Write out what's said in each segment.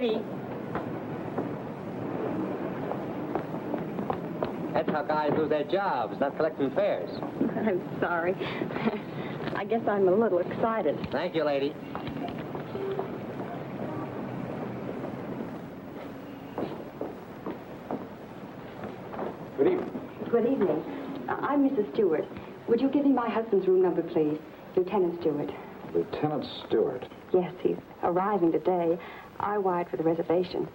lady. That's how guys lose their jobs, not collecting fares. I'm sorry. I guess I'm a little excited. Thank you, lady. Good evening. Good evening. I'm Mrs. Stewart. Would you give me my husband's room number, please? Lieutenant Stewart. Lieutenant Stewart. Yes, he's arriving today. I wired for the reservation.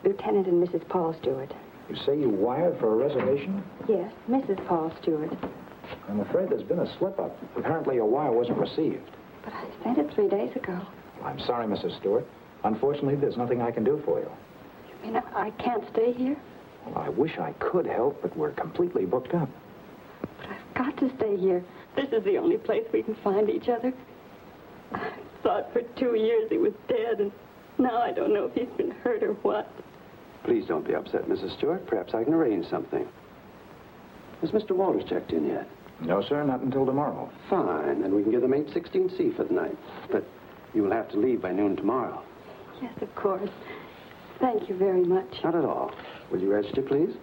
Lieutenant and Mrs. Paul Stewart. You say you wired for a reservation? Yes, Mrs. Paul Stewart. I'm afraid there's been a slip-up. Apparently your wire wasn't received. But I sent it 3 days ago. I'm sorry, Mrs. Stewart. Unfortunately, there's nothing I can do for you. You mean I can't stay here? Well, I wish I could help, but we're completely booked up. But I've got to stay here. This is the only place we can find each other. I thought for 2 years he was dead, and now I don't know if he's been hurt or what. Please don't be upset, Mrs. Stewart. Perhaps I can arrange something. Has Mr. Walters checked in yet? No, sir, not until tomorrow. Fine, then we can give them 816C for the night. But you will have to leave by noon tomorrow. Yes, of course. Thank you very much. Not at all. Will you register, please?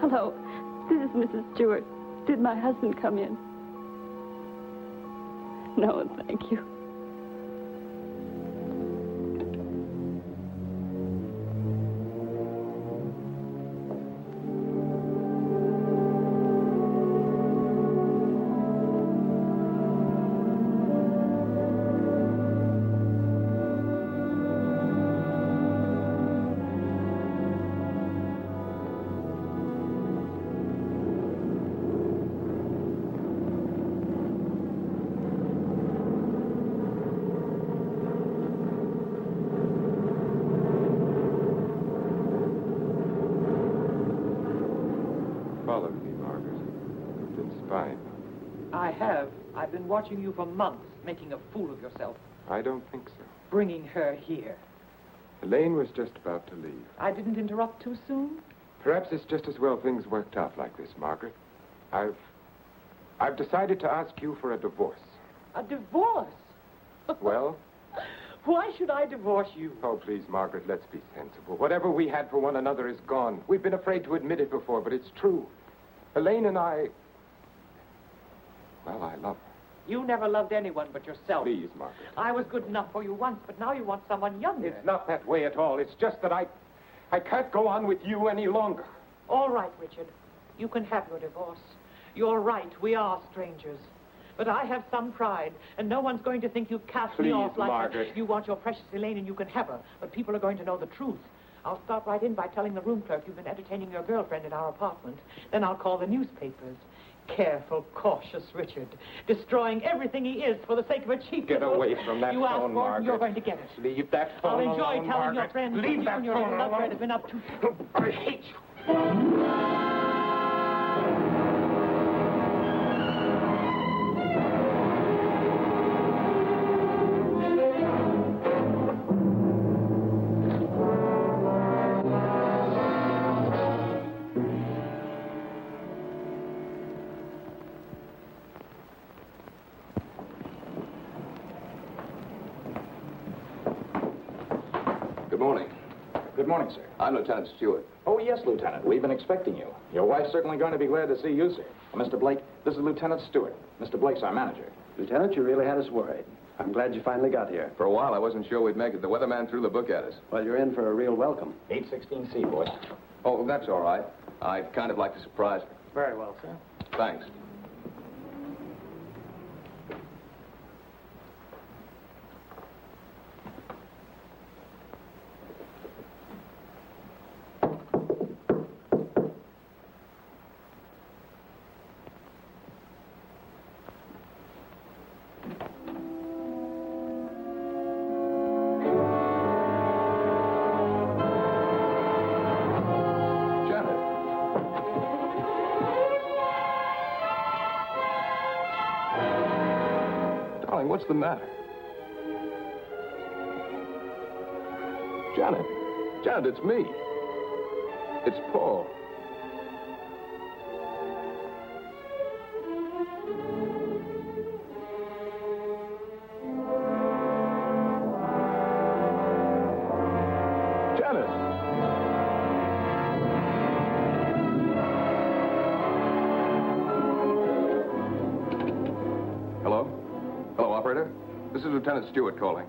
Hello, this is Mrs. Stewart. Did my husband come in? No, thank you. I've been watching you for months, making a fool of yourself. I don't think so. Bringing her here. Elaine was just about to leave. I didn't interrupt too soon? Perhaps it's just as well things worked out like this, Margaret. I've decided to ask you for a divorce. A divorce? Well? Why should I divorce you? Oh, please, Margaret, let's be sensible. Whatever we had for one another is gone. We've been afraid to admit it before, but it's true. Elaine and I... Well, I love her. You never loved anyone but yourself. Please, Margaret. I was good enough for you once, but now you want someone younger. It's not that way at all. It's just that I can't go on with you any longer. All right, Richard. You can have your divorce. You're right. We are strangers. But I have some pride, and no one's going to think you cast me off like Margaret. that. You want your precious Elaine, and you can have her. But people are going to know the truth. I'll start right in by telling the room clerk you've been entertaining your girlfriend in our apartment. Then I'll call the newspapers. Careful, cautious Richard. Destroying everything he is for the sake of a cheap... Get away from that you asked phone, for it, Margaret. and you're going to get it. Leave that phone I'll enjoy alone, telling Margaret. your friends Leave you that and your phone little love alone. have been up to... I hate you. Good morning. Good morning, sir. I'm Lieutenant Stewart. Oh, yes, Lieutenant. We've been expecting you. Your wife's certainly going to be glad to see you, sir. Well, Mr. Blake, this is Lieutenant Stewart. Mr. Blake's our manager. Lieutenant, you really had us worried. I'm glad you finally got here. For a while, I wasn't sure we'd make it. The weatherman threw the book at us. Well, you're in for a real welcome. 816C, boy. Oh, that's all right. I'd kind of like to surprise her. Very well, sir. Thanks. What's the matter? Janet. Janet, it's me. It's Paul. Janet. Hello? Hello, operator. This is Lieutenant Stewart calling.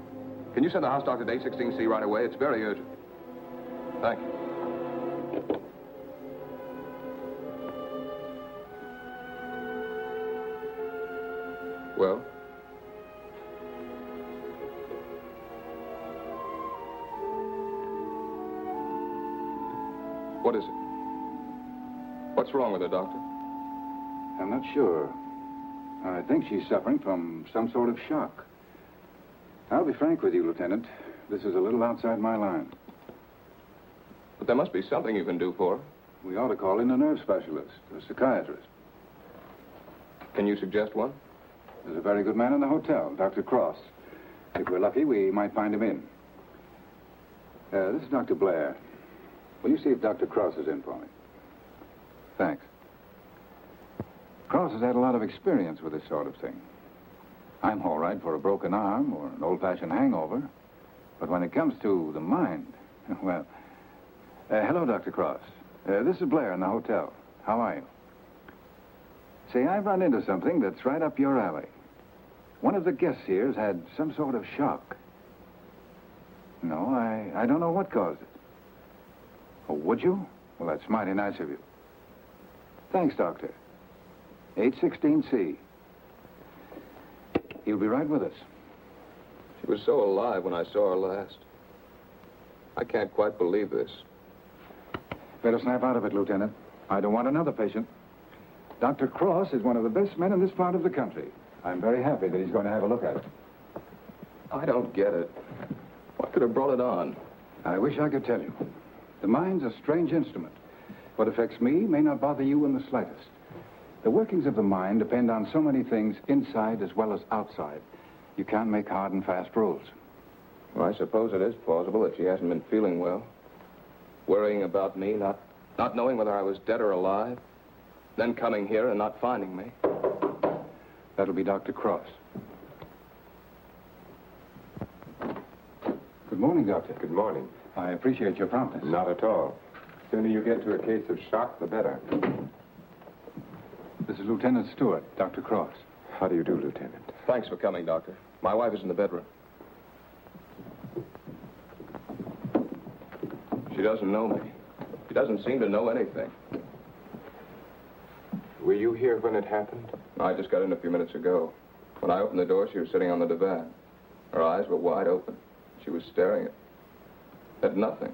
Can you send the house doctor to 816C right away? It's very urgent. Thank you. Well? What is it? What's wrong with her, Doctor? I'm not sure. I think she's suffering from some sort of shock. I'll be frank with you, Lieutenant. This is a little outside my line. But there must be something you can do for her. We ought to call in a nerve specialist, a psychiatrist. Can you suggest one? There's a very good man in the hotel, Dr. Cross. If we're lucky, we might find him in. This is Dr. Blair. Will you see if Dr. Cross is in for me? Thanks. Cross has had a lot of experience with this sort of thing. I'm all right for a broken arm or an old-fashioned hangover. But when it comes to the mind, well... hello, Dr. Cross. This is Blair in the hotel. How are you? Say, I've run into something that's right up your alley. One of the guests here's had some sort of shock. No, I don't know what caused it. Oh, would you? Well, that's mighty nice of you. Thanks, Doctor. 816C. He'll be right with us. She was so alive when I saw her last. I can't quite believe this. Better snap out of it, Lieutenant. I don't want another patient. Dr. Cross is one of the best men in this part of the country. I'm very happy that he's going to have a look at it. I don't get it. What could have brought it on? I wish I could tell you. The mind's a strange instrument. What affects me may not bother you in the slightest. The workings of the mind depend on so many things inside as well as outside. You can't make hard and fast rules. Well, I suppose it is plausible that she hasn't been feeling well. Worrying about me, not knowing whether I was dead or alive. Then coming here and not finding me. That'll be Dr. Cross. morning, Doctor. Good morning. I appreciate your promptness. Not at all. The sooner you get to a case of shock, the better. This is Lieutenant Stewart, Dr. Cross. How do you do, Lieutenant? Thanks for coming, Doctor. My wife is in the bedroom. She doesn't know me. She doesn't seem to know anything. Were you here when it happened? I just got in a few minutes ago. When I opened the door, she was sitting on the divan. Her eyes were wide open. She was staring at nothing.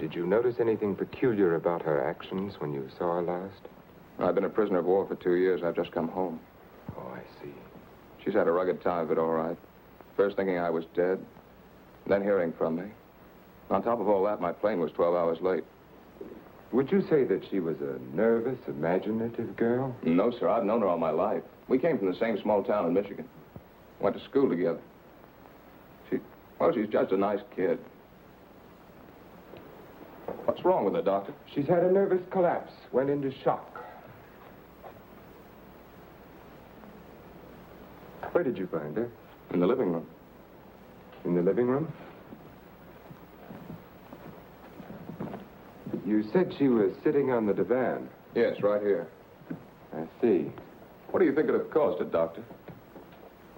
Did you notice anything peculiar about her actions when you saw her last? I've been a prisoner of war for 2 years. I've just come home. Oh, I see. She's had a rugged time of it, all right. First thinking I was dead, then hearing from me. On top of all that, my plane was 12 hours late. Would you say that she was a nervous, imaginative girl? No, sir. I've known her all my life. We came from the same small town in Michigan. Went to school together. She's just a nice kid. What's wrong with her, Doctor? She's had a nervous collapse, went into shock. Where did you find her? In the living room. In the living room? You said she was sitting on the divan. Yes, right here. I see. What do you think could have caused it, Doctor?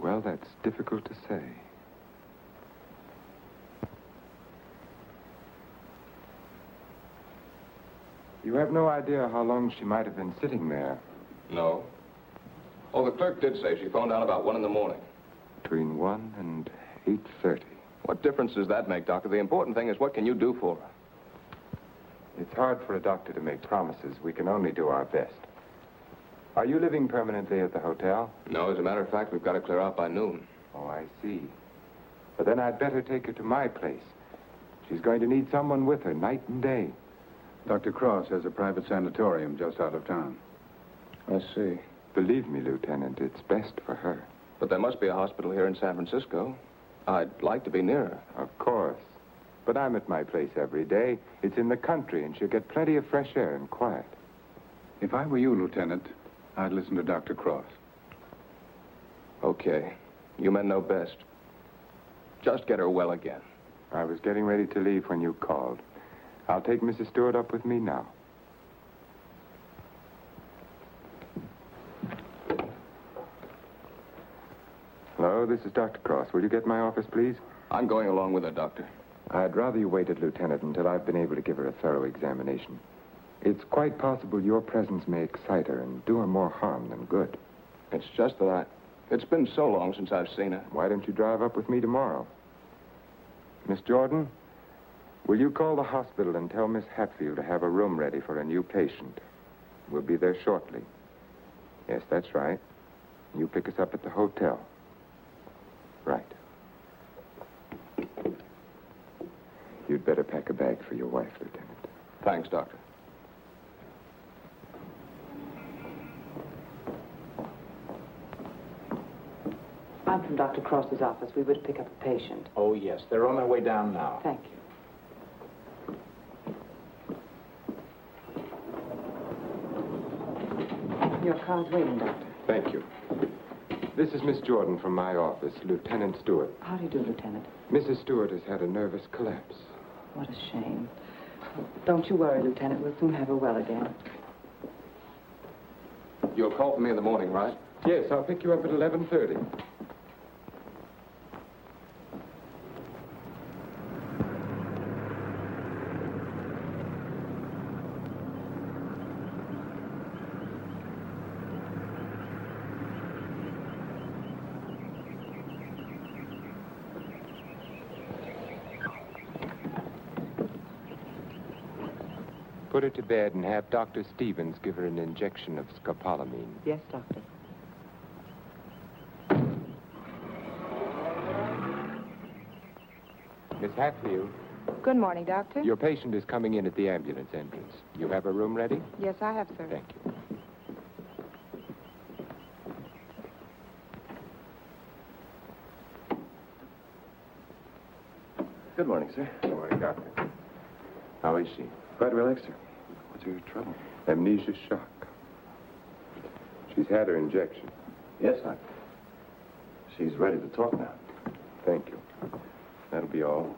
Well, that's difficult to say. You have no idea how long she might have been sitting there. No. Oh, the clerk did say she phoned down about 1 in the morning. Between 1 and 8:30. What difference does that make, Doctor? The important thing is what can you do for her? It's hard for a doctor to make promises. We can only do our best. Are you living permanently at the hotel? No, as a matter of fact, we've got to clear out by noon. Oh, I see. But then I'd better take her to my place. She's going to need someone with her night and day. Dr. Cross has a private sanatorium just out of town. I see. Believe me, Lieutenant, it's best for her. But there must be a hospital here in San Francisco. I'd like to be near her. Of course. But I'm at my place every day. It's in the country, and she'll get plenty of fresh air and quiet. If I were you, Lieutenant, I'd listen to Dr. Cross. Okay. You men know best. Just get her well again. I was getting ready to leave when you called. I'll take Mrs. Stewart up with me now. Hello, this is Dr. Cross. Will you get my office, please? I'm going along with her, Doctor. I'd rather you waited, Lieutenant, until I've been able to give her a thorough examination. It's quite possible your presence may excite her and do her more harm than good. It's just that it's been so long since I've seen her. Why don't you drive up with me tomorrow? Miss Jordan, will you call the hospital and tell Miss Hatfield to have a room ready for a new patient? We'll be there shortly. Yes, that's right. You pick us up at the hotel. Right. You'd better pack a bag for your wife, Lieutenant. Thanks, Doctor. I'm from Dr. Cross's office. We were to pick up a patient. Oh, yes. They're on their way down now. Thank you. Your car's waiting, Doctor. Thank you. This is Miss Jordan from my office, Lieutenant Stewart. How do you do, Lieutenant? Mrs. Stewart has had a nervous collapse. What a shame. Don't you worry, Lieutenant. We'll soon have her well again. You'll call for me in the morning, right? Yes, I'll pick you up at 11:30. Put her to bed and have Dr. Stevens give her an injection of scopolamine. Yes, Doctor. Miss Hatfield, Good morning, Doctor. your patient is coming in at the ambulance entrance. You have a room ready? Yes, I have, sir. Thank you. Good morning, sir. Good morning, Doctor. How is she? Quite relaxed, sir. What's your trouble? Amnesia shock. She's had her injection. Yes, she's ready to talk now. Thank you. That'll be all.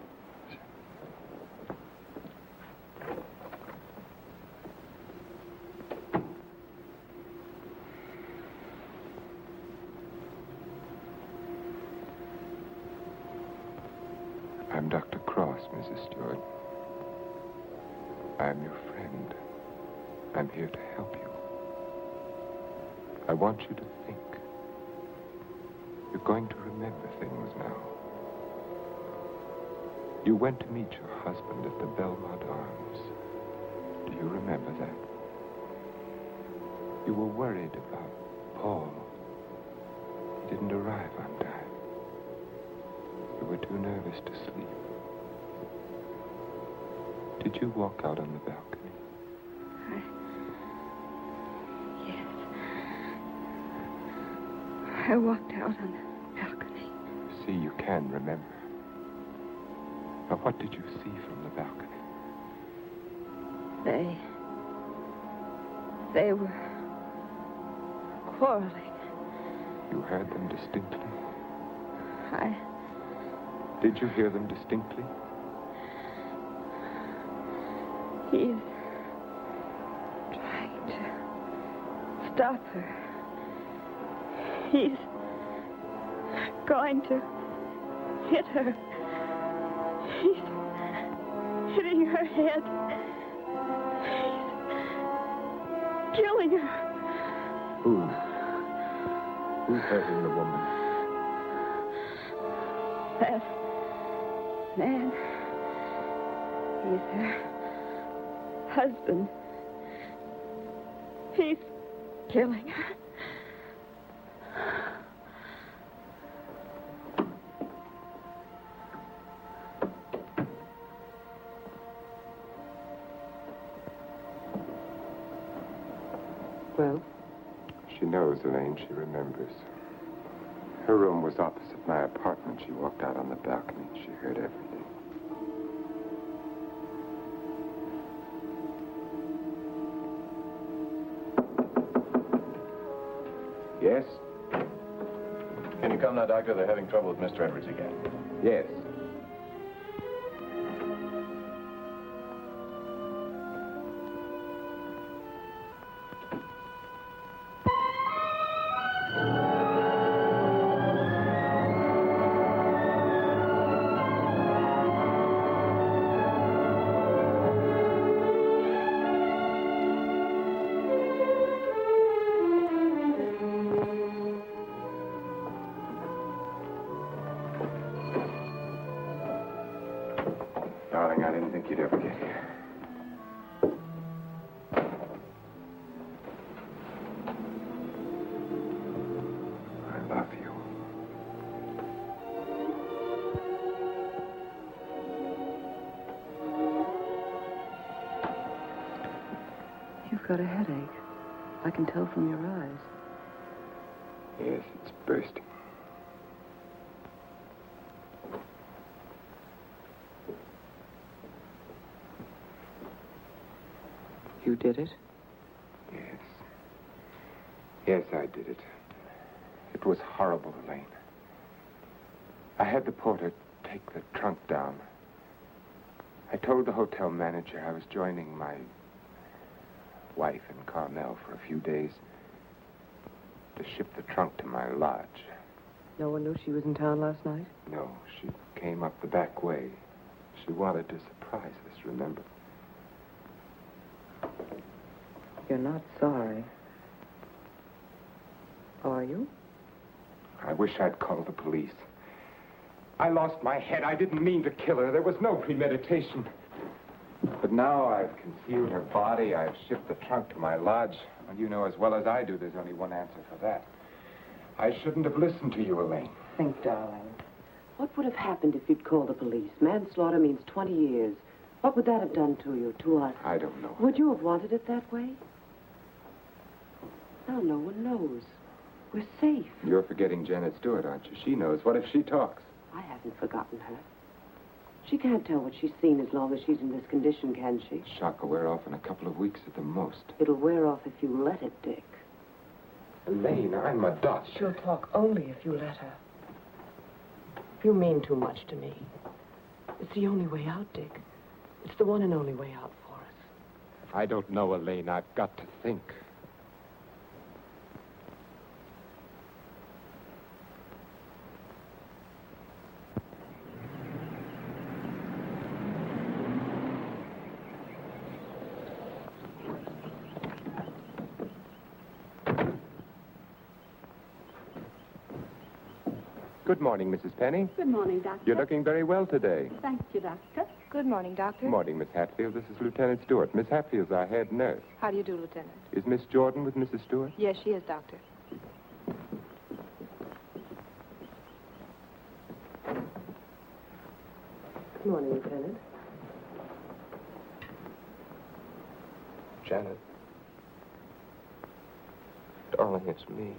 I'm Dr. Cross, Mrs. Stewart. I'm your friend. I'm here to help you. I want you to think. You're going to remember things now. You went to meet your husband at the Belmont Arms. Do you remember that? You were worried about Paul. He didn't arrive on time. You were too nervous to sleep. Did you walk out on the balcony? Yes. I walked out on the balcony. See, you can remember. Now, what did you see from the balcony? They were quarreling. You heard them distinctly? I... Did you hear them distinctly? He's trying to stop her. He's going to hit her. He's hitting her head. He's killing her. Who? Who's hurting the woman? That man. He's her husband. He's killing her. Well? She knows, Elaine. She remembers. Her room was opposite my apartment. She walked out on the balcony. She heard everything. Yes? Can you come now, Doctor? They're having trouble with Mr. Edwards again. Yes. Darling, I didn't think you'd ever get here. I love you. You've got a headache. I can tell from your eyes. Yes, it's bursting. You did it? Yes. Yes, I did it. It was horrible, Elaine. I had the porter take the trunk down. I told the hotel manager I was joining my wife in Carmel for a few days to ship the trunk to my lodge. No one knew she was in town last night? No, she came up the back way. She wanted to surprise us, remember? You're not sorry. Are you? I wish I'd called the police. I lost my head. I didn't mean to kill her. There was no premeditation. But now I've concealed her body. I've shipped the trunk to my lodge. And you know as well as I do there's only one answer for that. I shouldn't have listened to you, Elaine. Think, darling. What would have happened if you'd called the police? Manslaughter means 20 years. What would that have done to you, to us? I don't know. Would you have wanted it that way? Now no one knows. We're safe. You're forgetting Janet Stewart, aren't you? She knows. What if she talks? I haven't forgotten her. She can't tell what she's seen as long as she's in this condition, can she? Shock will wear off in a couple of weeks at the most. It'll wear off if you let it, Dick. Elaine, I'm a doctor. She'll talk only if you let her. You mean too much to me. It's the only way out, Dick. It's the one and only way out for us. I don't know, Elaine. I've got to think. Good morning, Mrs. Penny. Good morning, Doctor. You're looking very well today. Thank you, Doctor. Good morning, Doctor. Good morning, Miss Hatfield. This is Lieutenant Stewart. Miss Hatfield's our head nurse. How do you do, Lieutenant? Is Miss Jordan with Mrs. Stewart? Yes, she is, Doctor. Good morning, Lieutenant. Janet. Darling, it's me.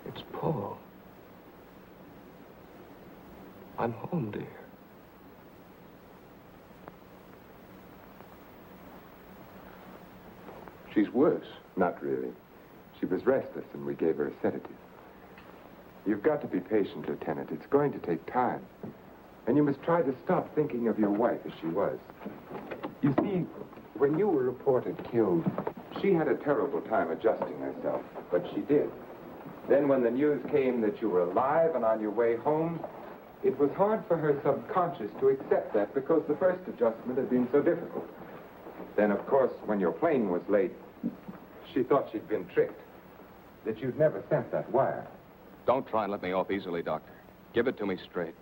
It's Paul. I'm home, dear. She's worse. Not really. She was restless, and we gave her a sedative. You've got to be patient, Lieutenant. It's going to take time. And you must try to stop thinking of your wife as she was. You see, when you were reported killed, she had a terrible time adjusting herself, but she did. Then when the news came that you were alive and on your way home, it was hard for her subconscious to accept that because the first adjustment had been so difficult. Then, of course, when your plane was late, she thought she'd been tricked, that you'd never sent that wire. Don't try and let me off easily, Doctor. Give it to me straight.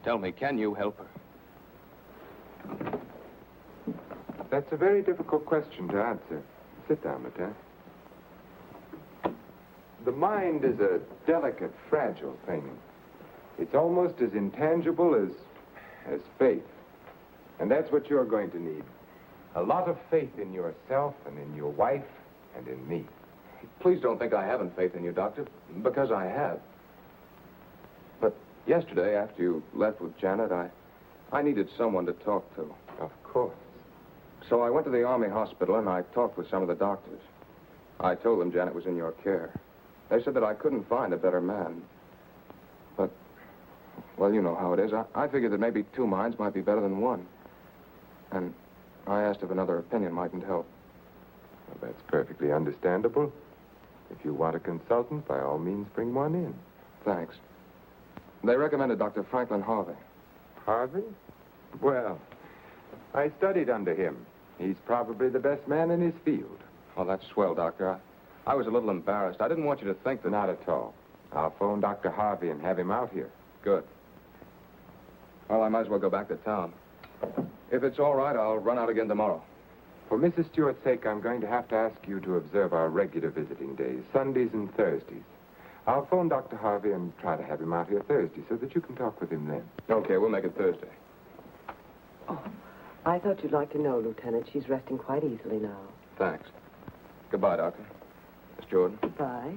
Tell me, can you help her? That's a very difficult question to answer. Sit down, Lieutenant. The mind is a delicate, fragile thing. It's almost as intangible as faith. And that's what you're going to need. A lot of faith in yourself and in your wife and in me. Please don't think I haven't faith in you, Doctor, because I have. But yesterday, after you left with Janet, I needed someone to talk to. Of course. So I went to the Army hospital and I talked with some of the doctors. I told them Janet was in your care. They said that I couldn't find a better man. But, well, you know how it is. I figured that maybe two minds might be better than one. And I asked if another opinion mightn't help. Well, that's perfectly understandable. If you want a consultant, by all means, bring one in. Thanks. They recommended Dr. Franklin Harvey. Harvey? Well, I studied under him. He's probably the best man in his field. Oh, that's swell, Doctor. I was a little embarrassed. I didn't want you to think that... Not at all. I'll phone Dr. Harvey and have him out here. Good. Well, I might as well go back to town. If it's all right, I'll run out again tomorrow. For Mrs. Stewart's sake, I'm going to have to ask you to observe our regular visiting days, Sundays and Thursdays. I'll phone Dr. Harvey and try to have him out here Thursday so that you can talk with him then. Okay, we'll make it Thursday. Oh, I thought you'd like to know, Lieutenant. She's resting quite easily now. Thanks. Goodbye, Doctor. Miss Jordan. Goodbye.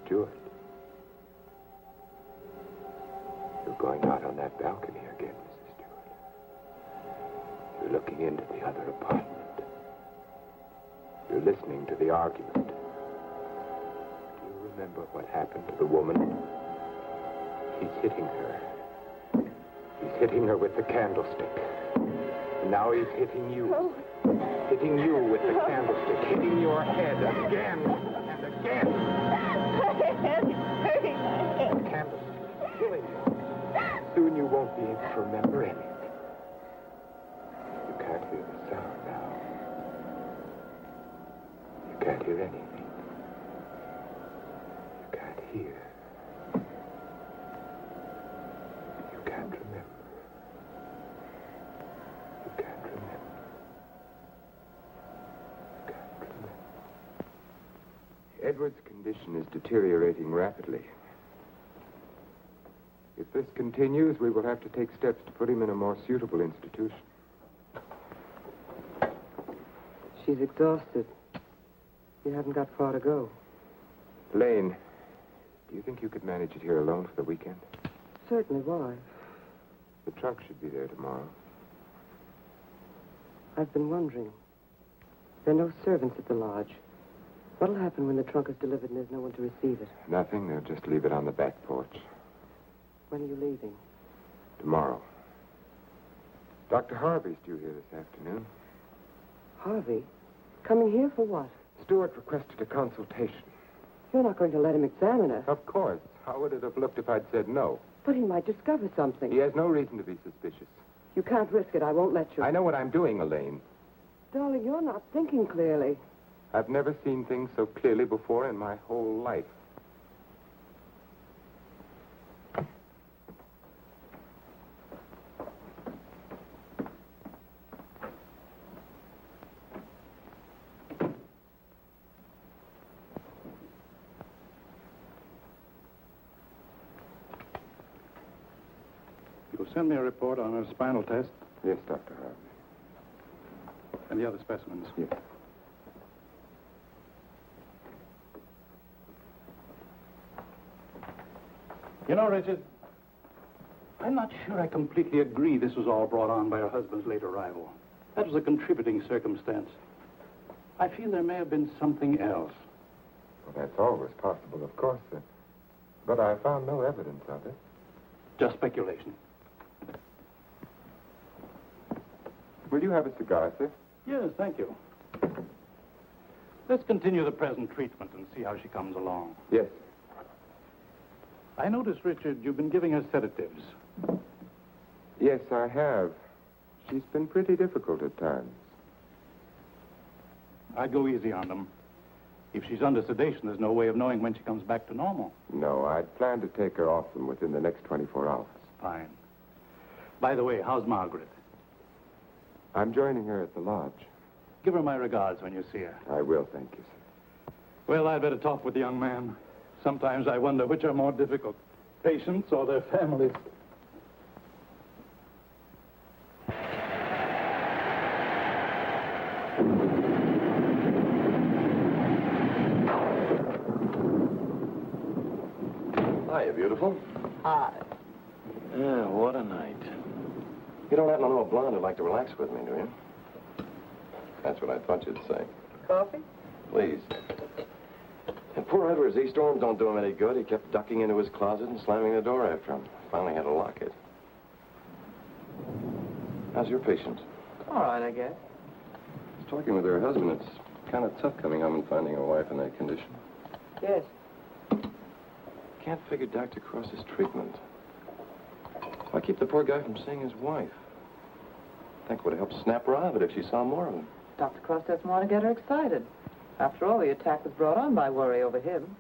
Stewart. You're going out on that balcony again, Mrs. Stewart. You're looking into the other apartment. You're listening to the argument. Do you remember what happened to the woman? He's hitting her. He's hitting her with the candlestick. And now he's hitting you. Oh. Hitting you with the candlestick. Hitting your head again and again. Hurting my head. The candlestick killing you. Soon you won't be able to remember anything. You can't hear the sound now. You can't hear anything. You can't hear. You can't remember. You can't remember. You can't remember. Edward's condition is deteriorating rapidly. If this continues, we will have to take steps to put him in a more suitable institution. She's exhausted. You haven't got far to go. Lane, do you think you could manage it here alone for the weekend? Certainly. Why? The trunk should be there tomorrow. I've been wondering. There are no servants at the lodge. What'll happen when the trunk is delivered and there's no one to receive it? Nothing. They'll just leave it on the back porch. When are you leaving? Tomorrow. Dr. Harvey's due here this afternoon. Harvey? Coming here for what? Stewart requested a consultation. You're not going to let him examine her. Of course. How would it have looked if I'd said no? But he might discover something. He has no reason to be suspicious. You can't risk it. I won't let you. I know what I'm doing, Elaine. Darling, you're not thinking clearly. I've never seen things so clearly before in my whole life. You'll send me a report on her spinal test Yes, Dr. Harvey. and the other specimens. Yes. You know, Richard, I'm not sure I completely agree this was all brought on by her husband's late arrival. That was a contributing circumstance. I feel there may have been something else. Well, that's always possible, of course, sir. But I found no evidence of it. Just speculation. Will you have a cigar, sir? Yes, thank you. Let's continue the present treatment and see how she comes along. Yes. I notice, Richard, you've been giving her sedatives. Yes, I have. She's been pretty difficult at times. I'd go easy on them. If she's under sedation, there's no way of knowing when she comes back to normal. No, I'd planned to take her off them within the next 24 hours. Fine. By the way, how's Margaret? I'm joining her at the lodge. Give her my regards when you see her. I will, thank you, sir. Well, I'd better talk with the young man. Sometimes I wonder which are more difficult, patients or their families. Hiya, beautiful. Hi. Yeah, what a night. You don't happen to know a blonde who'd like to relax with me, do you? That's what I thought you'd say. Coffee? Please. And poor Edward's e-storms don't do him any good. He kept ducking into his closet and slamming the door after him. Finally had to lock it. How's your patient? All right, I guess. Talking with her husband, it's kind of tough coming home and finding a wife in that condition. Yes. Can't figure Dr. Cross's treatment. Why keep the poor guy from seeing his wife? I think it would have helped snap her out of it if she saw more of him. Dr. Cross doesn't want to get her excited. After all, the attack was brought on by worry over him.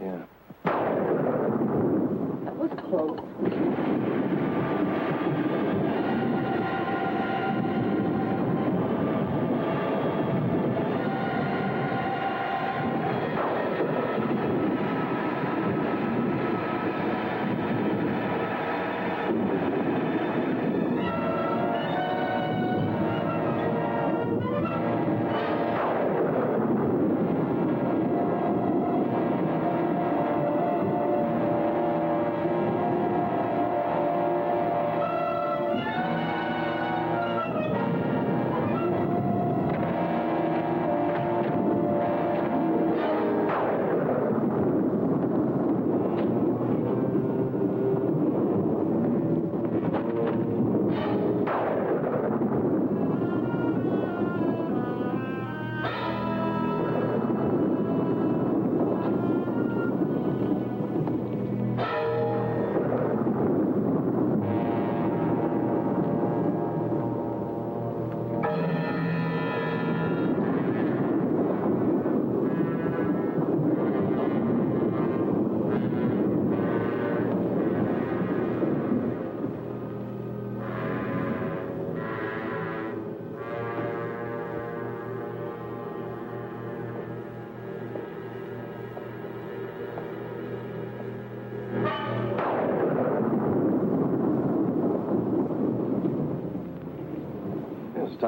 Yeah. That was close.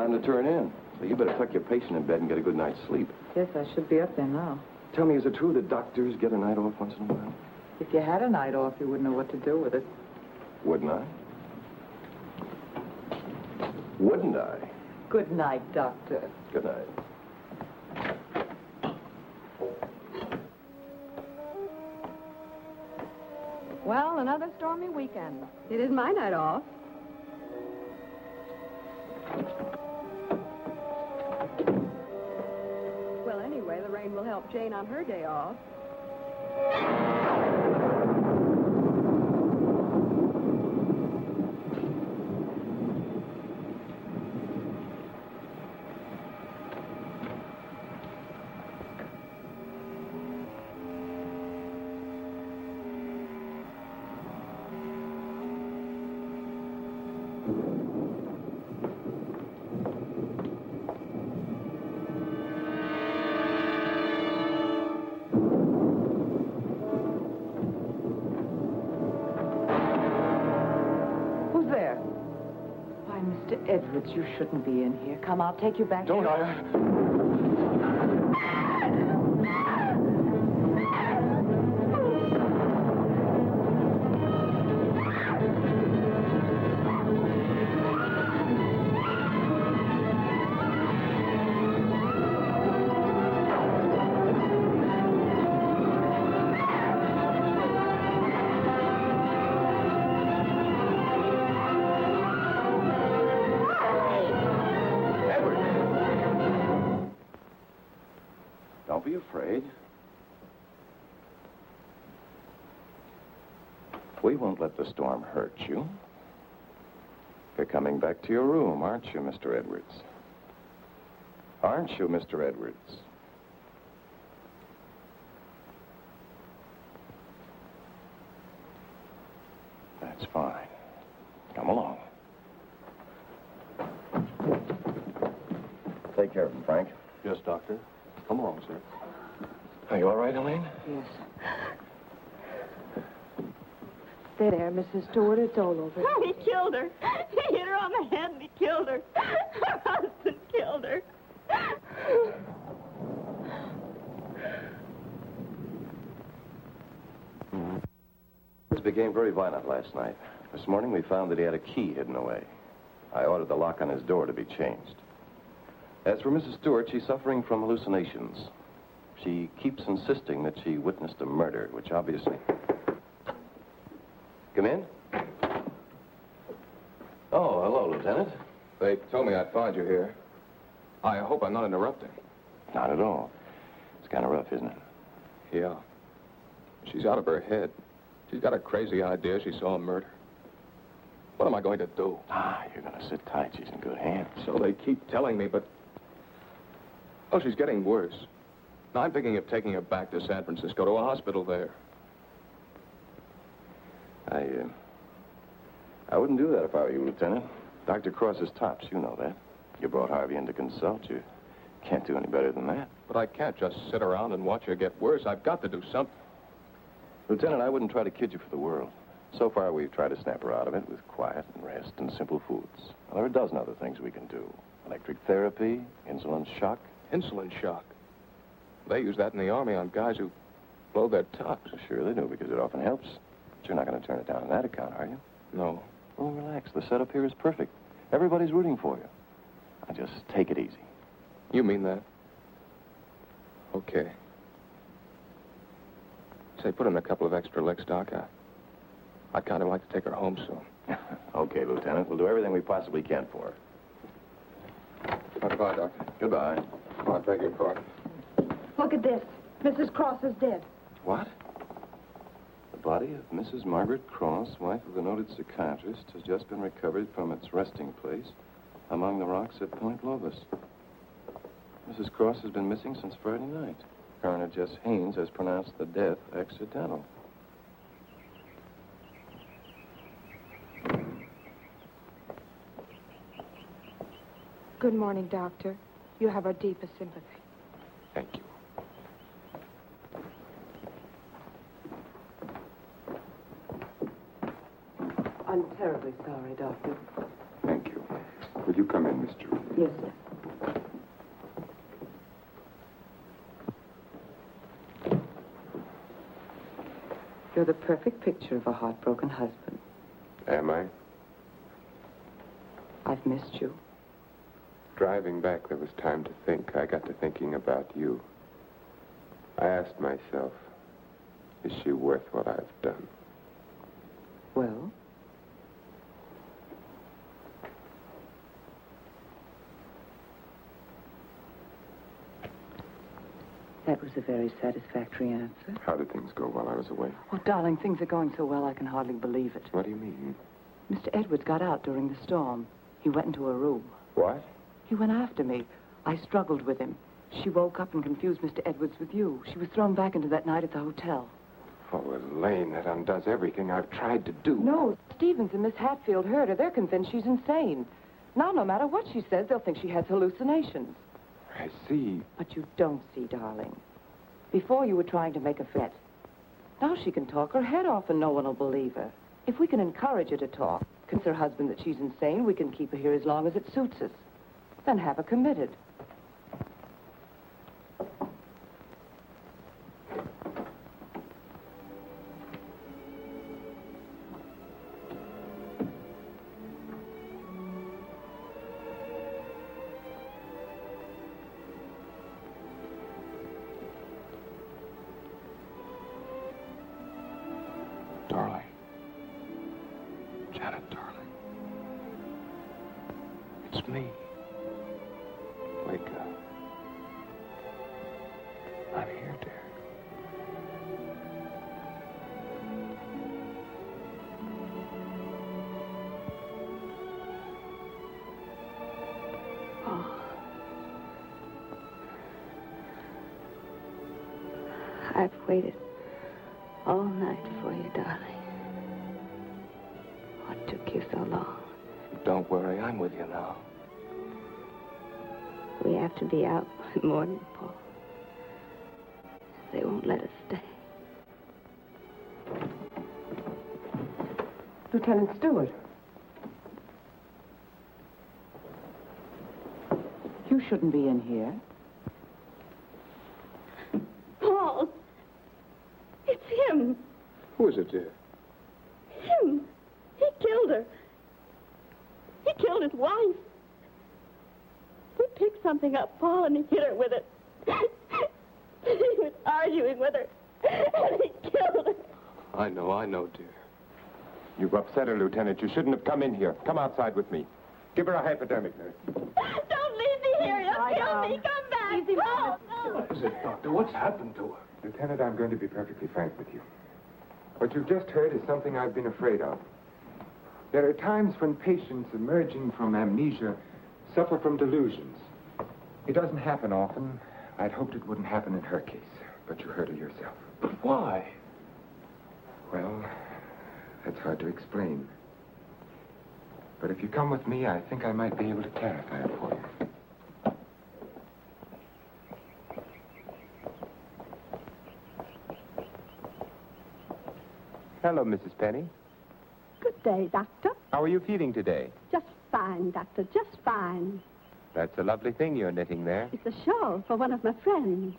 time to turn in. So you better tuck your patient in bed and get a good night's sleep. Yes, I should be up there now. Tell me, is it true that doctors get a night off once in a while? If you had a night off, you wouldn't know what to do with it. Wouldn't I? Wouldn't I? Good night, Doctor. Good night. Well, another stormy weekend. It is my night off. Well, anyway, the rain will help Jane on her day off. Who's there? Why, Mr. Edwards, you shouldn't be in here. Come, I'll take you back to Don't your... I? Don't be afraid. We won't let the storm hurt you. You're coming back to your room, aren't you, Mr. Edwards? Aren't you, Mr. Edwards? That's fine. Come along. Take care of him, Frank. Yes, Doctor. Come along, sir. Are you all right, Elaine? Yes. There, Mrs. Stewart, it's all over. Oh, he killed her. He hit her on the head and he killed her. Her husband killed her. This became very violent last night. This morning we found that he had a key hidden away. I ordered the lock on his door to be changed. As for Mrs. Stewart, she's suffering from hallucinations. She keeps insisting that she witnessed a murder, which obviously... Come in? Oh, hello, Lieutenant. They told me I'd find you here. I hope I'm not interrupting. Not at all. It's kind of rough, isn't it? Yeah. She's out of her head. She's got a crazy idea she saw a murder. What am I going to do? You're going to sit tight. She's in good hands. So they keep telling me, but... Oh, she's getting worse. Now, I'm thinking of taking her back to San Francisco, to a hospital there. I wouldn't do that if I were you, Lieutenant. Dr. Cross is tops, you know that. You brought Harvey in to consult. You can't do any better than that. But I can't just sit around and watch her get worse. I've got to do something. Lieutenant, I wouldn't try to kid you for the world. So far, we've tried to snap her out of it with quiet and rest and simple foods. Well, there are a dozen other things we can do. Electric therapy, insulin shock. Insulin shock. They use that in the Army on guys who blow their tops. Sure they do, because it often helps. But you're not going to turn it down on that account, are you? No. Well, relax. The setup here is perfect. Everybody's rooting for you. Now, just take it easy. You mean that? Okay. Say, put in a couple of extra licks, Doc. I'd kind of like to take her home soon. Okay, Lieutenant. We'll do everything we possibly can for her. Goodbye, Doctor. Goodbye. I beg your pardon. Look at this. Mrs. Cross is dead. What? The body of Mrs. Margaret Cross, wife of the noted psychiatrist, has just been recovered from its resting place among the rocks at Point Lobos. Mrs. Cross has been missing since Friday night. Coroner Jess Haynes has pronounced the death accidental. Good morning, Doctor. You have our deepest sympathy. Thank you. I'm terribly sorry, Doctor. Thank you. Will you come in, Miss Drew? Yes, sir. You're the perfect picture of a heartbroken husband. Am I? I've missed you. Driving back, there was time to think. I got to thinking about you. I asked myself, is she worth what I've done? Well? That was a very satisfactory answer. How did things go while I was away? Oh, darling, things are going so well I can hardly believe it. What do you mean? Mr. Edwards got out during the storm. He went into a room. What? He went after me. I struggled with him. She woke up and confused Mr. Edwards with you. She was thrown back into that night at the hotel. Oh, Elaine, that undoes everything I've tried to do. No, Stevens and Miss Hatfield heard her. They're convinced she's insane. Now, no matter what she says, they'll think she has hallucinations. I see. But you don't see, darling. Before you were trying to make a threat. Now she can talk her head off and no one will believe her. If we can encourage her to talk, convince her husband that she's insane, we can keep her here as long as it suits us. Then have her committed. Darling. Janet, darling. It's me. Wake up. I'm here, dear. Oh. I've waited all night for you, darling. What took you so long? Don't worry, I'm with you now. We have to be out by morning, Paul. They won't let us stay. Lieutenant Stewart. You shouldn't be in here. Paul! It's him! Who is it, dear? Him! He killed her. He killed his wife. He picked something up, Paul, and he hit her with it. He was arguing with her, and he killed her. I know, dear. You've upset her, Lieutenant. You shouldn't have come in here. Come outside with me. Give her a hypodermic, nurse. Don't leave me here. You'll kill me. Come back. Easy, Paul, no. What is it, Doctor? What's happened to her? Lieutenant, I'm going to be perfectly frank with you. What you've just heard is something I've been afraid of. There are times when patients emerging from amnesia suffer from delusions. It doesn't happen often. I'd hoped it wouldn't happen in her case, but you heard her yourself. But why? Well, that's hard to explain. But if you come with me, I think I might be able to clarify it for you. Hello, Mrs. Penny. Good day, Doctor. How are you feeling today? Just fine, Doctor. Just fine. That's a lovely thing you're knitting there. It's a shawl for one of my friends.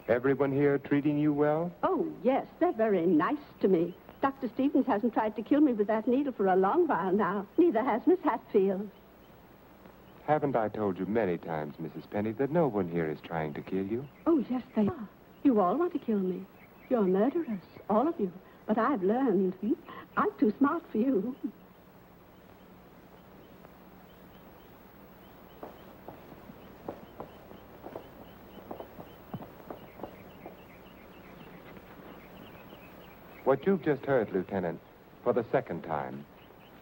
Everyone here treating you well? Oh, yes. They're very nice to me. Dr. Stevens hasn't tried to kill me with that needle for a long while now. Neither has Miss Hatfield. Haven't I told you many times, Mrs. Penny, that no one here is trying to kill you? Oh, yes, they are. You all want to kill me. You're murderers, all of you. But I've learned. I'm too smart for you. What you've just heard, Lieutenant, for the second time,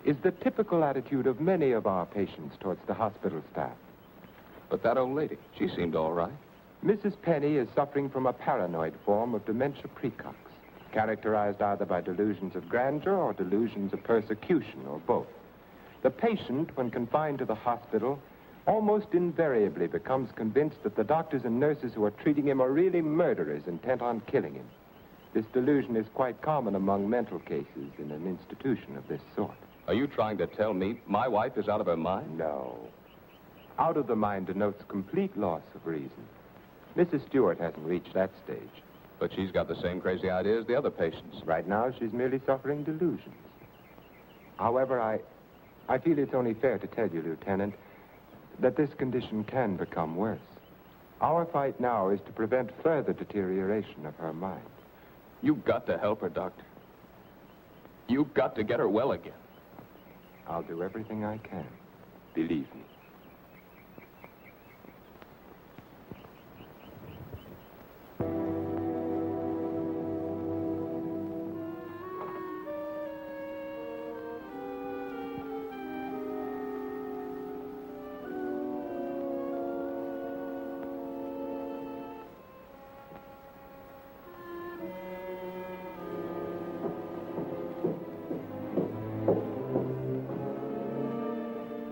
is the typical attitude of many of our patients towards the hospital staff. But that old lady, she seemed all right. Mrs. Penny is suffering from a paranoid form of dementia precox, characterized either by delusions of grandeur or delusions of persecution, or both. The patient, when confined to the hospital, almost invariably becomes convinced that the doctors and nurses who are treating him are really murderers intent on killing him. This delusion is quite common among mental cases in an institution of this sort. Are you trying to tell me my wife is out of her mind? No. Out of the mind denotes complete loss of reason. Mrs. Stewart hasn't reached that stage. But she's got the same crazy idea as the other patients. Right now, she's merely suffering delusions. However, I feel it's only fair to tell you, Lieutenant, that this condition can become worse. Our fight now is to prevent further deterioration of her mind. You've got to help her, Doctor. You've got to get her well again. I'll do everything I can. Believe me.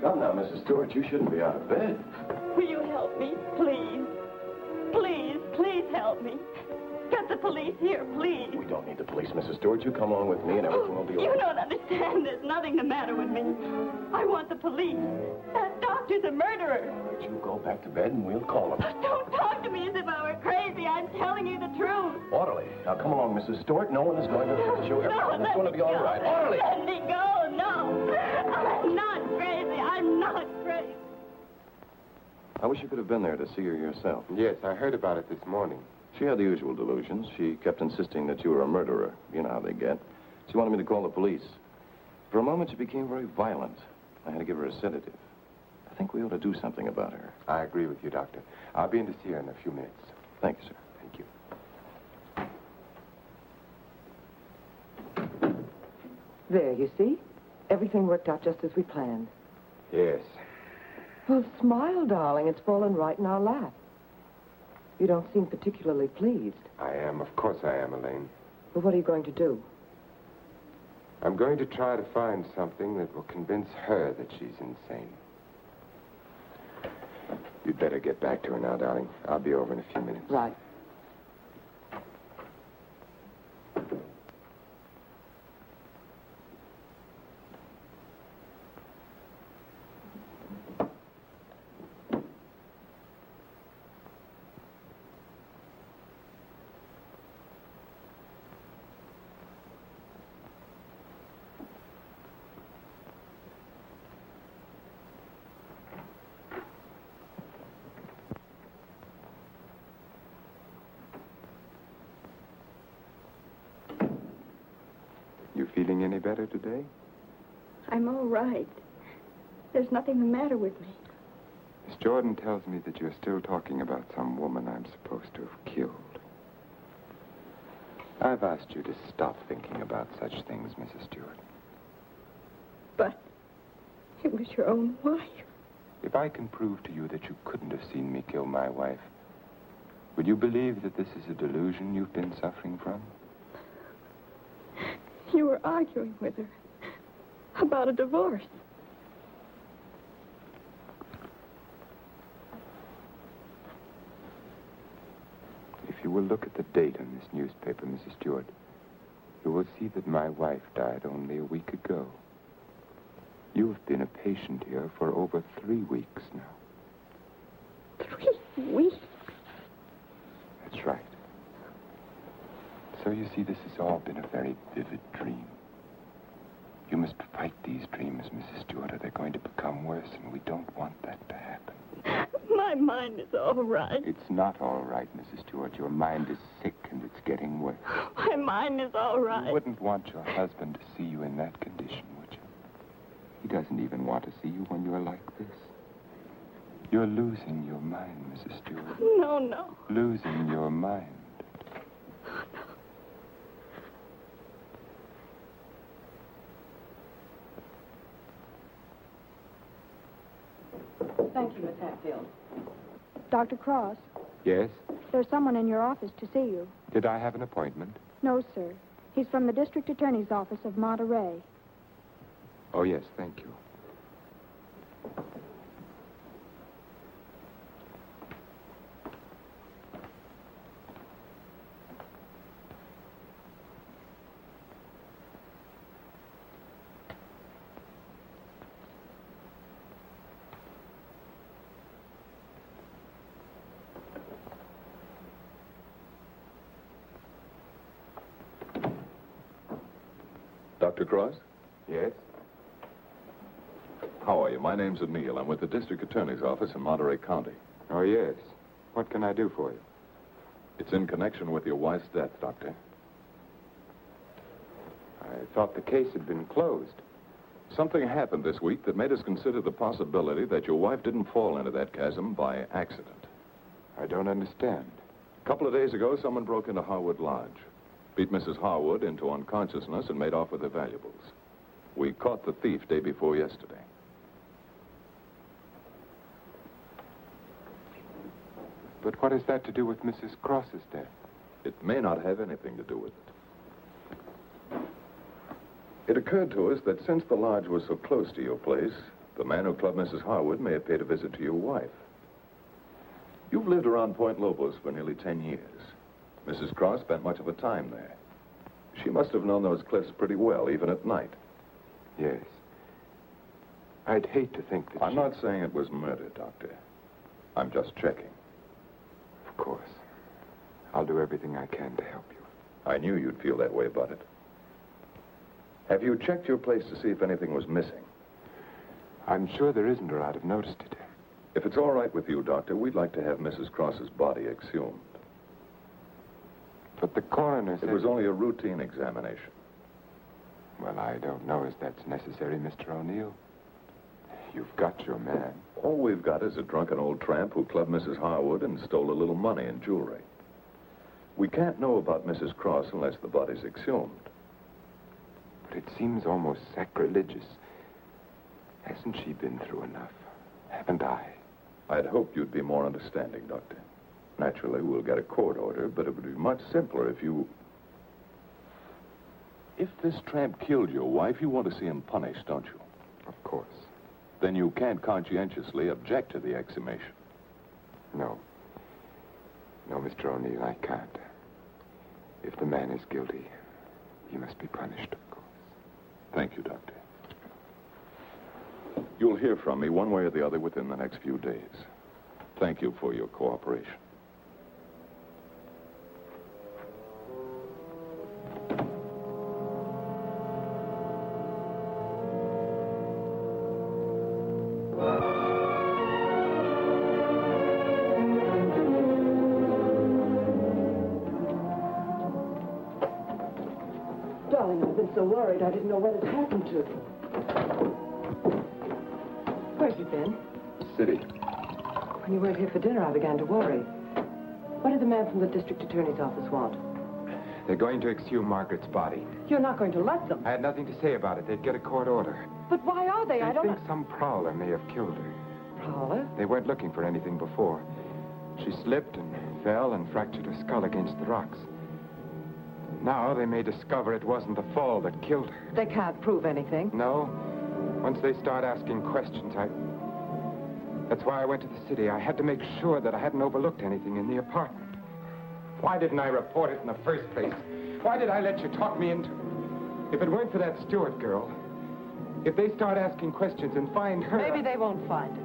Come now, Mrs. Stewart, you shouldn't be out of bed. Will you help me, please? Please, please help me. Get the police here, please. We don't need the police, Mrs. Stewart. You come along with me and everything will be all You right. don't understand. There's nothing the matter with me. I want the police. That doctor's a murderer. You go back to bed and we'll call them. Don't talk to me as if I were crazy. I'm telling you the truth. Orderly. Now come along, Mrs. Stewart. No one is going to hurt you. Everything is going to be all right. Orderly! Let me go. No. I'm not crazy. I'm not crazy. I wish you could have been there to see her yourself. Yes, I heard about it this morning. She had the usual delusions. She kept insisting that you were a murderer. You know how they get. She wanted me to call the police. For a moment, she became very violent. I had to give her a sedative. I think we ought to do something about her. I agree with you, Doctor. I'll be in to see her in a few minutes. Thank you, sir. Thank you. There, you see? Everything worked out just as we planned. Yes. Well, smile, darling. It's fallen right in our lap. You don't seem particularly pleased. I am. Of course I am, Elaine. But what are you going to do? I'm going to try to find something that will convince her that she's insane. You'd better get back to her now, darling. I'll be over in a few minutes. Right. You feeling any better today? I'm all right. There's nothing the matter with me. Miss Jordan tells me that you're still talking about some woman I'm supposed to have killed. I've asked you to stop thinking about such things, Mrs. Stewart. But it was your own wife. If I can prove to you that you couldn't have seen me kill my wife, would you believe that this is a delusion you've been suffering from? You were arguing with her about a divorce. If you will look at the date on this newspaper, Mrs. Stewart, you will see that my wife died only a week ago. You've been a patient here for over 3 weeks now. 3 weeks? That's right. So you see, this has all been a very vivid dream. You must fight these dreams, Mrs. Stewart, or they're going to become worse, and we don't want that to happen. My mind is all right. It's not all right, Mrs. Stewart. Your mind is sick, and it's getting worse. My mind is all right. You wouldn't want your husband to see you in that condition, would you? He doesn't even want to see you when you're like this. You're losing your mind, Mrs. Stewart. No. Losing your mind. Thank you, Miss Hatfield. Dr. Cross, Yes? there's someone in your office to see you. Did I have an appointment? No, sir. He's from the District Attorney's Office of Monterey. Oh, yes, thank you. Dr. Cross? Yes? How are you? My name's O'Neill. I'm with the district attorney's office in Monterey County. Oh, yes. What can I do for you? It's in connection with your wife's death, Doctor. I thought the case had been closed. Something happened this week that made us consider the possibility that your wife didn't fall into that chasm by accident. I don't understand. A couple of days ago, someone broke into Harwood Lodge, beat Mrs. Harwood into unconsciousness, and made off with her valuables. We caught the thief day before yesterday. But what has that to do with Mrs. Cross's death? It may not have anything to do with it. It occurred to us that since the lodge was so close to your place, the man who clubbed Mrs. Harwood may have paid a visit to your wife. You've lived around Point Lobos for nearly 10 years. Mrs. Cross spent much of her time there. She must have known those cliffs pretty well, even at night. Yes. I'd hate to think that I'm not saying it was murder, Doctor. I'm just checking. Of course. I'll do everything I can to help you. I knew you'd feel that way about it. Have you checked your place to see if anything was missing? I'm sure there isn't, or I'd have noticed it. If it's all right with you, Doctor, we'd like to have Mrs. Cross's body exhumed. But the coroner said... It was only a routine examination. Well, I don't know as that's necessary, Mr. O'Neill. You've got your man. All we've got is a drunken old tramp who clubbed Mrs. Harwood and stole a little money and jewelry. We can't know about Mrs. Cross unless the body's exhumed. But it seems almost sacrilegious. Hasn't she been through enough? Haven't I? I'd hope you'd be more understanding, Doctor. Naturally, we'll get a court order, but it would be much simpler if you... If this tramp killed your wife, you want to see him punished, don't you? Of course. Then you can't conscientiously object to the exhumation. No. No, Mr. O'Neill, I can't. If the man is guilty, he must be punished, of course. Thank you, Doctor. You'll hear from me one way or the other within the next few days. Thank you for your cooperation. Darling, I've been so worried I didn't know what had happened to you. Where've you been? City. When you weren't here for dinner, I began to worry. What did the man from the district attorney's office want? They're going to exhume Margaret's body. You're not going to let them. I had nothing to say about it. They'd get a court order. But why are they? I don't think some prowler may have killed her. Prowler? They weren't looking for anything before. She slipped and fell and fractured her skull against the rocks. Now they may discover it wasn't the fall that killed her. They can't prove anything. No. Once they start asking questions, That's why I went to the city. I had to make sure that I hadn't overlooked anything in the apartment. Why didn't I report it in the first place? Why did I let you talk me into it? If it weren't for that Stewart girl, if they start asking questions and find her... Maybe they won't find her.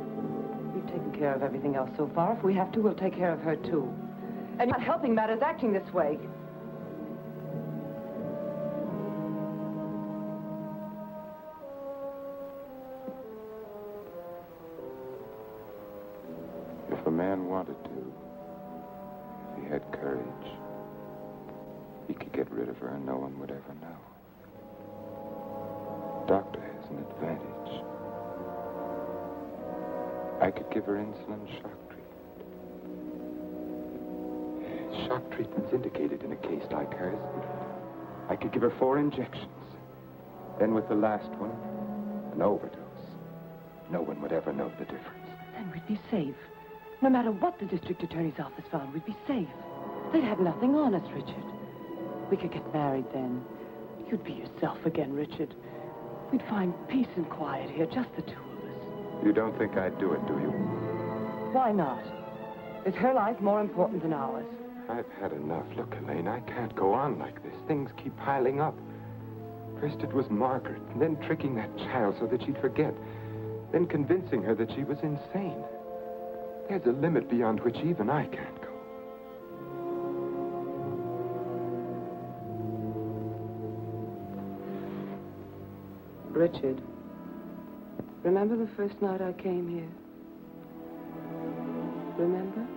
We've taken care of everything else so far. If we have to, we'll take care of her, too. And you're not helping matters acting this way. If a man wanted to, if he had courage, he could get rid of her and no one would ever know. Doctor has an advantage. I could give her insulin shock treatment. Shock treatment's indicated in a case like hers. I could give her 4 injections. Then with the last one, an overdose. No one would ever know the difference. Then we'd be safe. No matter what the district attorney's office found, we'd be safe. They'd have nothing on us, Richard. We could get married then. You'd be yourself again, Richard. We'd find peace and quiet here, just the two of us. You don't think I'd do it, do you? Why not? Is her life more important than ours? I've had enough. Look, Elaine, I can't go on like this. Things keep piling up. First it was Margaret, and then tricking that child so that she'd forget. Then convincing her that she was insane. There's a limit beyond which even I can't go. Richard, remember the first night I came here? Remember?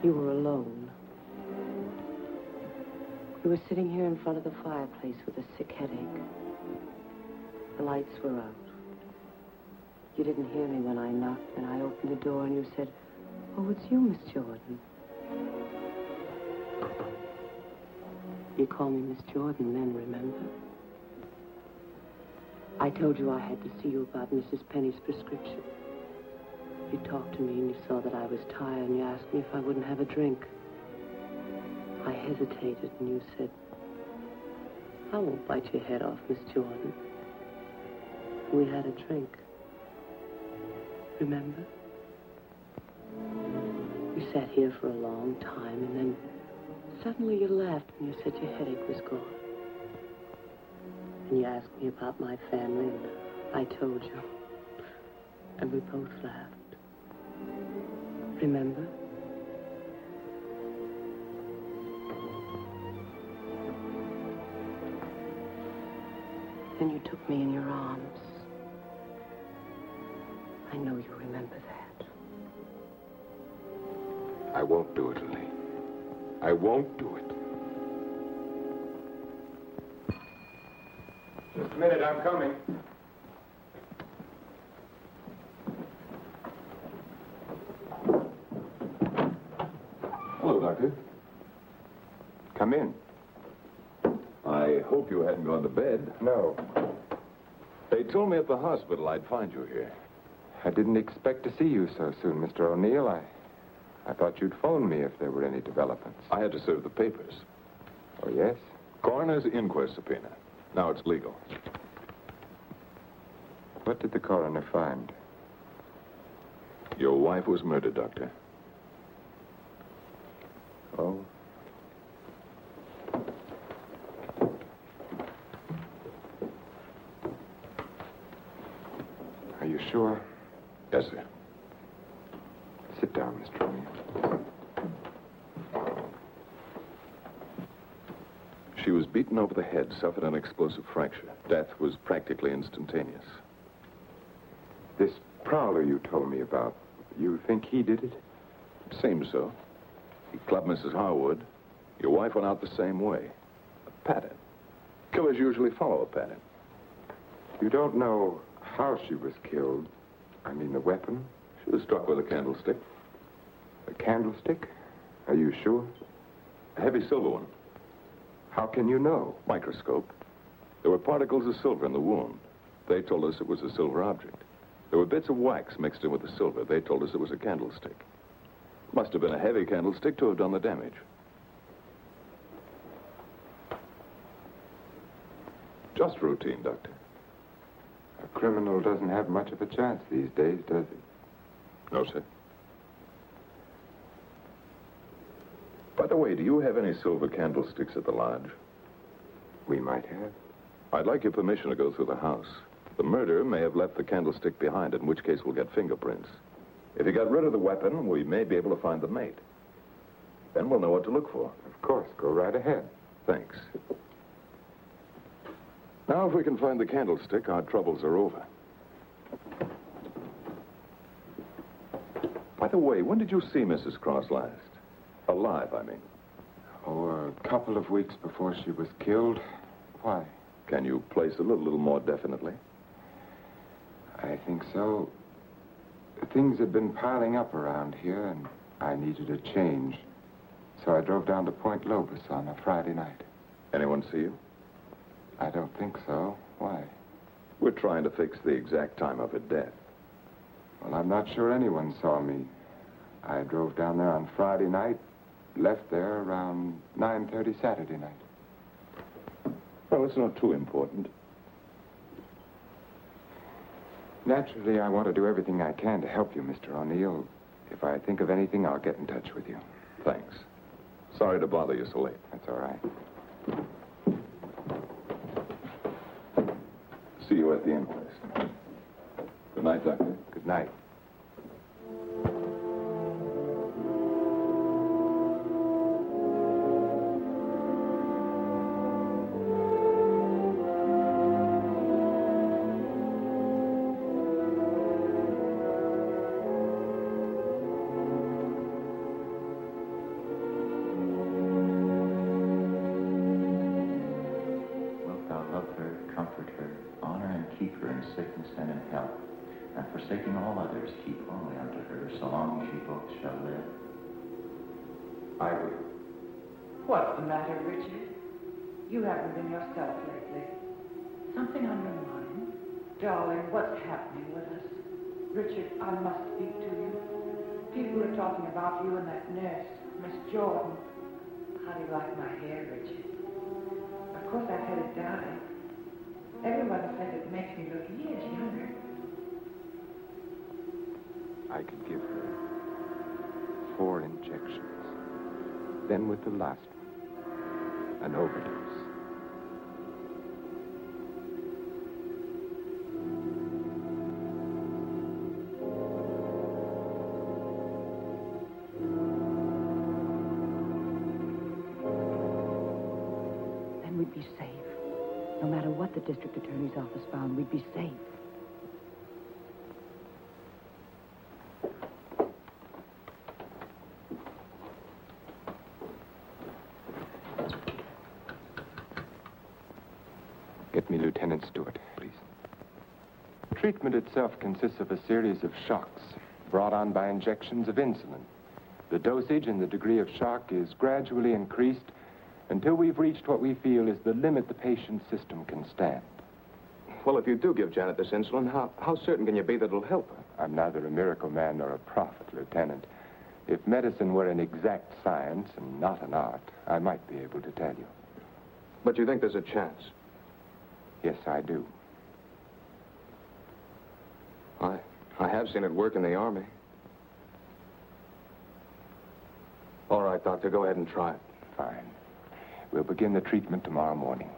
You were alone. You were sitting here in front of the fireplace with a sick headache. The lights were out. You didn't hear me when I knocked, and I opened the door, and you said, "Oh, it's you, Miss Jordan." You called me Miss Jordan then, remember? I told you I had to see you about Mrs. Penny's prescription. You talked to me and you saw that I was tired and you asked me if I wouldn't have a drink. I hesitated and you said, "I won't bite your head off, Miss Jordan." We had a drink. Remember? You sat here for a long time and then suddenly you laughed when you said your headache was gone. And you asked me about my family and I told you. And we both laughed. Remember? Then you took me in your arms. I know you remember that. I won't do it, Lily. I won't do it. Just a minute, I'm coming. Hello, Doctor. Come in. I hope you hadn't gone to bed. No. They told me at the hospital I'd find you here. I didn't expect to see you so soon, Mr. O'Neill. I thought you'd phone me if there were any developments. I had to serve the papers. Oh, yes? Coroner's inquest subpoena. Now it's legal. What did the coroner find? Your wife was murdered, Doctor. Oh? Are you sure? Yes, sir. Sit down, Mr. O'Neill. She was beaten over the head, suffered an explosive fracture. Death was practically instantaneous. This prowler you told me about, you think he did it? It seems so. He clubbed Mrs. Harwood. Your wife went out the same way. A pattern. Killers usually follow a pattern. You don't know how she was killed? I mean, the weapon? She was struck with a candlestick. A candlestick? Are you sure? A heavy silver one. How can you know? Microscope. There were particles of silver in the wound. They told us it was a silver object. There were bits of wax mixed in with the silver. They told us it was a candlestick. Must have been a heavy candlestick to have done the damage. Just routine, Doctor. A criminal doesn't have much of a chance these days, does he? No, sir. By the way, do you have any silver candlesticks at the lodge? We might have. I'd like your permission to go through the house. The murderer may have left the candlestick behind, in which case we'll get fingerprints. If he got rid of the weapon, we may be able to find the mate. Then we'll know what to look for. Of course, go right ahead. Thanks. Now, if we can find the candlestick, our troubles are over. By the way, when did you see Mrs. Cross last? Alive, I mean. Oh, a couple of weeks before she was killed. Why? Can you place it a little more definitely? I think so. Things had been piling up around here, and I needed a change. So I drove down to Point Lobos on a Friday night. Anyone see you? I don't think so. Why? We're trying to fix the exact time of her death. Well, I'm not sure anyone saw me. I drove down there on Friday night, left there around 9:30 Saturday night. Well, it's not too important. Naturally, I want to do everything I can to help you, Mr. O'Neill. If I think of anything, I'll get in touch with you. Thanks. Sorry to bother you so late. That's all right. See you at the inquest. Good night, Doctor. Good night. long she books shall live. I will. What's the matter, Richard? You haven't been yourself lately. Something on your mind? Darling, what's happening with us? Richard, I must speak to you. People are talking about you and that nurse, Miss Jordan. How do you like my hair, Richard? Of course, I've had it dyed. Everyone says it makes me look years younger. I could give her 4 injections. Then with the last one, an overdose. Then we'd be safe. No matter what the district attorney's office found, we'd be safe. Get me Lieutenant Stewart, please. Treatment itself consists of a series of shocks brought on by injections of insulin. The dosage and the degree of shock is gradually increased until we've reached what we feel is the limit the patient's system can stand. Well, if you do give Janet this insulin, how certain can you be that it'll help her? I'm neither a miracle man nor a prophet, Lieutenant. If medicine were an exact science and not an art, I might be able to tell you. But you think there's a chance? Yes, I do. I have seen it work in the Army. All right, Doctor, go ahead and try it. Fine. We'll begin the treatment tomorrow morning.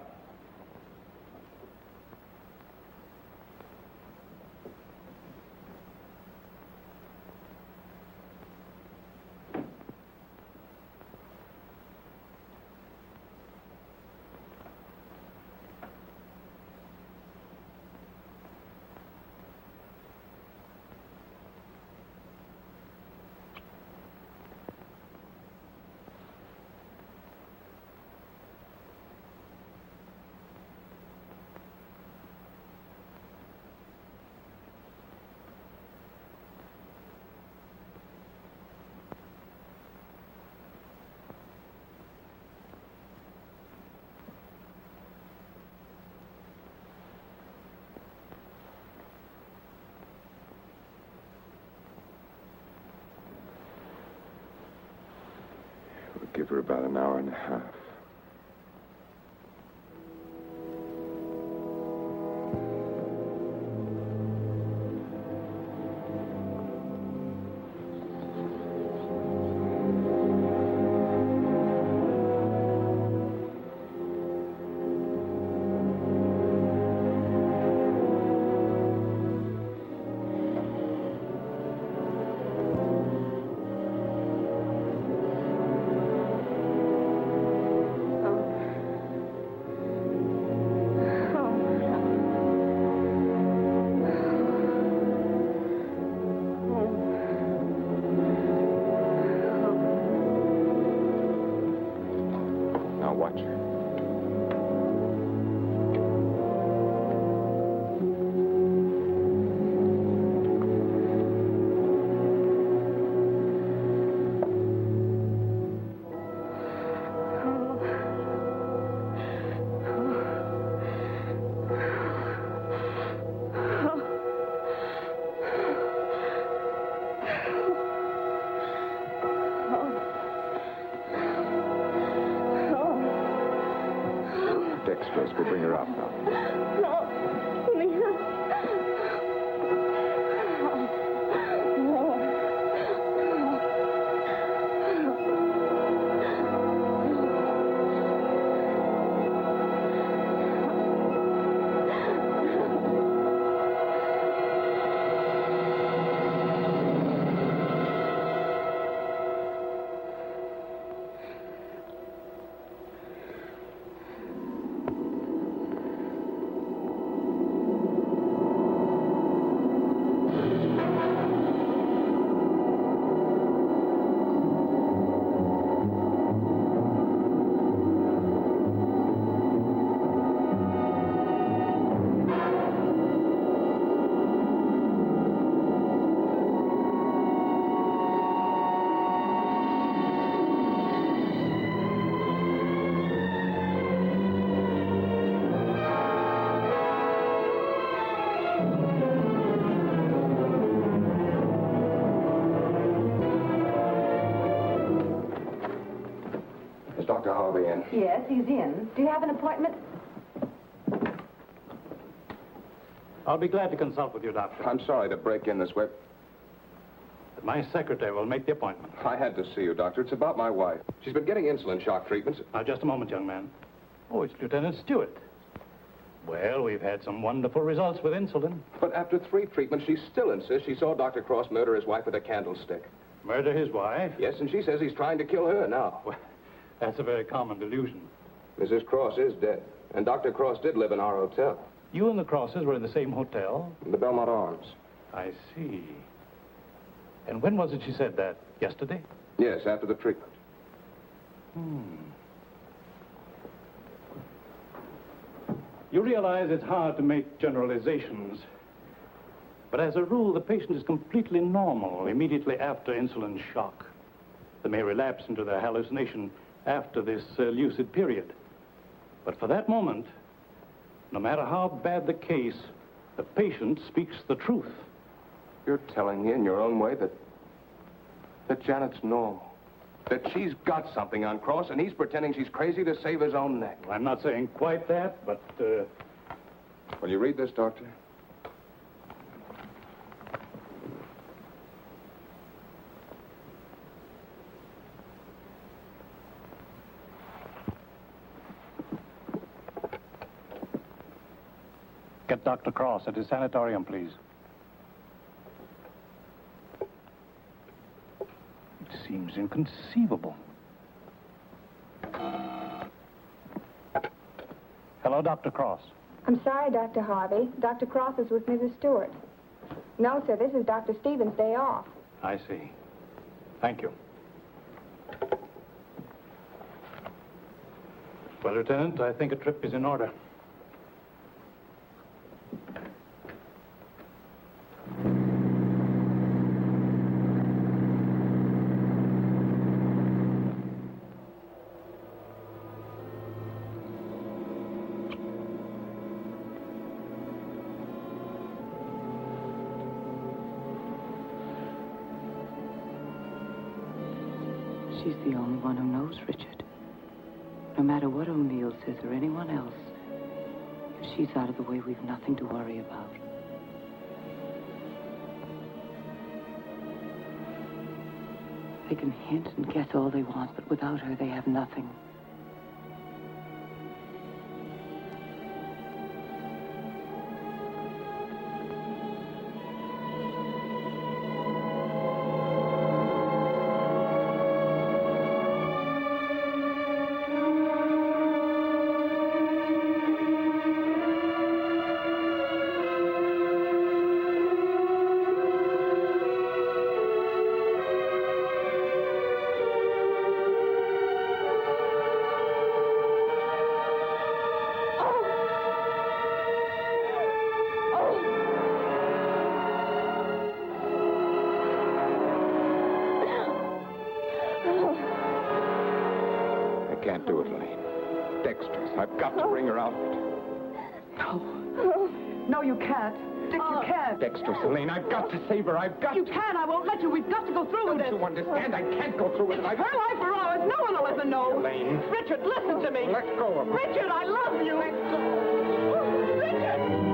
We'll give her about an hour and a half. Watch her. Dextrose will bring her out now. No, Leon. Dr. Harvey in? Yes, he's in. Do you have an appointment? I'll be glad to consult with you, Doctor. I'm sorry to break in this way. My secretary will make the appointment. I had to see you, Doctor. It's about my wife. She's been getting insulin shock treatments. Now, just a moment, young man. Oh, it's Lieutenant Stewart. Well, we've had some wonderful results with insulin. But after 3 treatments, she still insists she saw Dr. Cross murder his wife with a candlestick. Murder his wife? Yes, and she says he's trying to kill her now. Well, that's a very common delusion. Mrs. Cross is dead, and Dr. Cross did live in our hotel. You and the Crosses were in the same hotel? In the Belmont Arms. I see. And when was it she said that? Yesterday? Yes, after the treatment. You realize it's hard to make generalizations. But as a rule, the patient is completely normal immediately after insulin shock. They may relapse into their hallucination after this lucid period. But for that moment, no matter how bad the case, the patient speaks the truth. You're telling me in your own way that Janet's normal. That she's got something on Cross, and he's pretending she's crazy to save his own neck. I'm not saying quite that, but, Will you read this, Doctor? Get Dr. Cross at his sanatorium, please. It seems inconceivable. Hello, Dr. Cross. I'm sorry, Dr. Harvey. Dr. Cross is with Mrs. Stewart. No, sir, this is Dr. Stevens' day off. I see. Thank you. Well, Lieutenant, I think a trip is in order. She's the only one who knows Richard. No matter what O'Neill says or anyone else, if she's out of the way, we've nothing to worry about. They can hint and guess all they want, but without her, they have nothing. Can't do it, Lane. Dexterous. I've got to bring her out. No. No, you can't. Dick, you can't. Dexterous, Elaine. I've got to save her. I've got You to. can. I won't let you. We've got to go through with this. Don't you understand? I can't go through with it. Her life or ours. No one will ever know. Elaine. Richard, listen to me. Let go of her. Richard, I love you. Let go. Richard!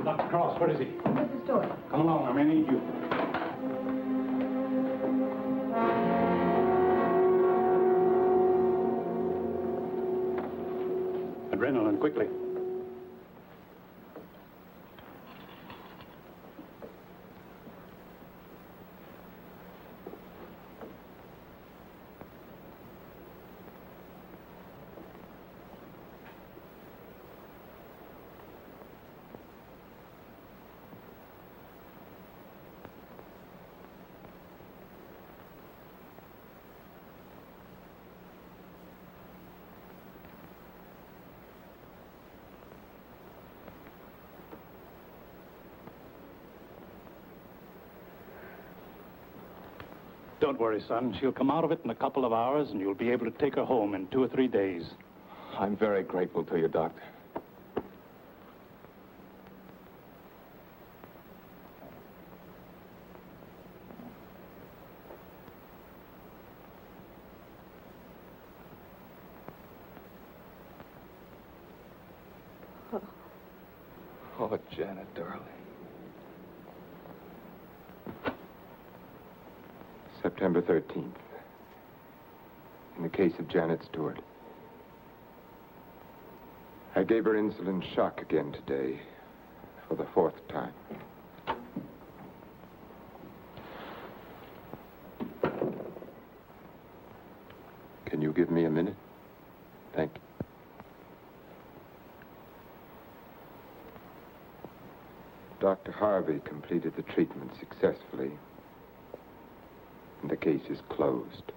Dr. Cross, where is he? Mrs. Stewart. Come along, I may need you. Adrenaline, quickly. Don't worry, son. She'll come out of it in a couple of hours, and you'll be able to take her home in 2 or 3 days. I'm very grateful to you, Doctor. Oh, Janet, darling. September 13th. In the case of Janet Stewart. I gave her insulin shock again today, for the 4th time. Can you give me a minute? Thank you. Dr. Harvey completed the treatment successfully, and the case is closed.